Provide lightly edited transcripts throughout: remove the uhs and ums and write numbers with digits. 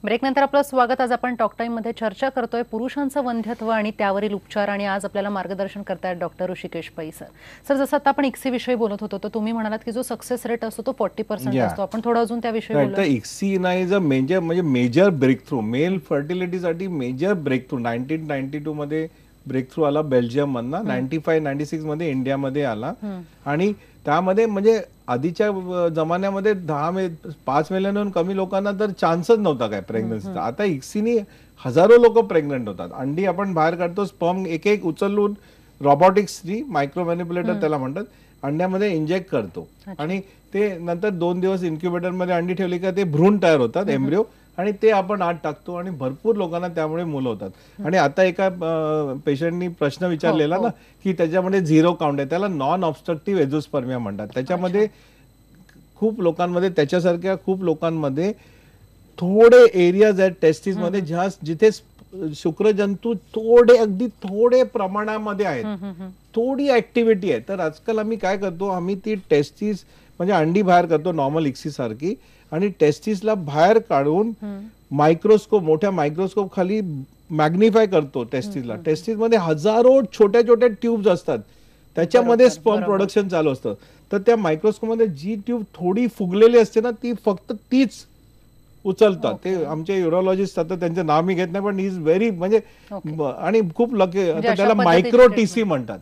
ब्रेकनंतर आपलं स्वागत। आज आपण टॉक टाइम मध्ये चर्चा करतोय पुरुषांचं वंध्यत्व आणि त्यावरील उपचार, आणि आज आपल्याला मार्गदर्शन करतायत डॉक्टर ऋषिकेश पै सर। सर, जसं आता आपण इक्सी विषयी बोलत होतो तर तुम्ही म्हणालात की जो सक्सेस रेट असतो तो 40% असतो। आपण थोडं अजून त्याविषयी बोलूया। तर ICSI is a major breakthrough male फर्टिलिटीसाठी मेजर ब्रेक थ्रू 1992 मध्ये ब्रेक थ्रू आला बेल्जियम मधनं, 95-96 मध्ये इंडियामध्ये आला। आणि त्यामध्ये म्हणजे आधीच्या जमान्यामध्ये 5 मिलियनहून कमी लोकांना तर चान्सच नव्हता काय प्रेग्नन्सीचा। आता इक्सीनी हजारो लोक प्रेग्नंट होतात। अंडी आपण बाहेर काढतो, स्पर्म एक एक उचलून रॉबोटिक्सनी मायक्रो मॅनिप्युलेटर त्याला म्हणतात, अंड्यामध्ये इंजेक्ट करतो आणि ते नंतर 2 दिवस इन्क्युबेटर मध्ये अंडी ठेवली का ते भ्रूण तयार होतात, एम्ब्रियो, आणि ते आपण आत टाकतो आणि भरपूर लोकांना त्यामुळे मुलं होतात। आणि आता एका पेशंटनी प्रश्न विचारलेला ना की त्याच्यामध्ये 0 काउंट आहे, त्याला नॉन ऑब्स्ट्रक्टिव्ह एझोस्पर्मिया म्हणतात। त्याच्यामध्ये खूप लोकांमध्ये, त्याच्यासारख्या खूप लोकांमध्ये थोडे एरियाज आहेत टेस्टिस मध्ये जिथे शुक्रजंतू अगदी थोडे प्रमाणामध्ये आहेत, थोडी ऍक्टिव्हिटी आहे। तर आजकाल आम्ही काय करतो, आम्ही ती टेस्टिस म्हणजे अंडी बाहेर करतो नॉर्मल इक्सी सारखी, आणि टेस्टिसला बाहेर काढून मायक्रोस्कोप, मोठ्या मायक्रोस्कोप खाली मॅग्निफाय करतो टेस्टिसला। टेस्टिसमध्ये हजारो छोट्या छोट्या ट्यूब्स असतात, त्याच्यामध्ये स्पर्म प्रोडक्शन चालू असतं। तर त्या मायक्रोस्कोपमध्ये जी ट्यूब थोडी फुगलेली असते ना, ती फक्त तीच उचलतात। ते आमचे युरोलॉजिस्ट आता त्यांचं नाव मी घेत नाही, पण इज व्हेरी म्हणजे आणि खूप लकी, त्याला मायक्रो टीसी म्हणतात।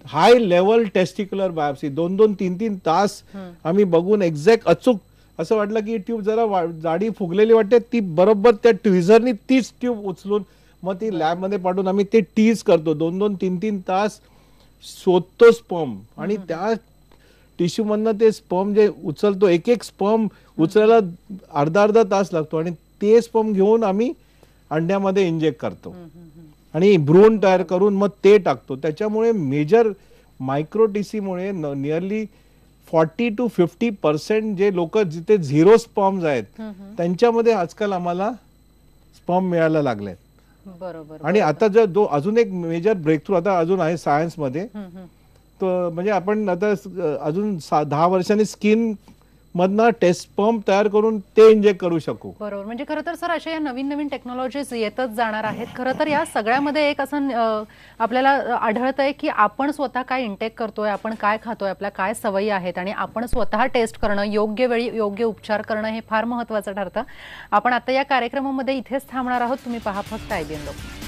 हाय लेवल टेस्टिक्युलर बायोप्सी 2-2, 3-3 तास आम्ही बघून एक्झॅक्ट अचूक असं वाटलं की ट्यूब जरा जाडी फुगलेली वाटते, ती बरोबर त्या ट्विझरनी तीच ट्यूब उचलून मग ती लॅब मध्ये पाठवून आम्ही ते टीज करतो। 2-2, 3-3 तास शोधतो स्पर्म, आणि त्या टिश्यू मधनं ते स्पर्म जे उचलतो, एक एक स्पर्म उचलायला अर्धा तास लागतो, आणि ते स्पर्म घेऊन आम्ही अंड्यामध्ये इंजेक्ट करतो आणि भ्रूण तयार करून मग ते टाकतो। त्याच्यामुळे मेजर मायक्रोटीसीमुळे नियरली 40 to 50% जे लोक जिथे 0 स्पर्म्स आहेत त्यांच्यामध्ये आजकाल आम्हाला स्पर्म मिळायला लागले। बरोबर। आणि आता जो अजून एक मेजर ब्रेक थ्रू आता अजून आहे सायन्स मध्ये, तर म्हणजे आपण आता अजून 10 वर्षांनी स्किन मधनं टेस्ट स्पर्म तयार करून ते इंजेक्ट करू शकू। बरोबर। म्हणजे खरं तर सर अशा या नवीन नवीन टेक्नॉलॉजीज येतच जाणार आहेत। खरं तर या सगळ्यामध्ये एक असं आपल्याला आढळतंय की आपण स्वतः काय इंटेक करतोय, आपण काय खातोय, आपल्या काय सवयी आहेत, आणि आपण स्वतः टेस्ट करणं, योग्य वेळी योग्य उपचार करणं हे फार महत्त्वाचं ठरतं। आपण आता या कार्यक्रमामध्ये इथेच थांबणार आहोत। तुम्ही पहा फक्त IBN लोकमत।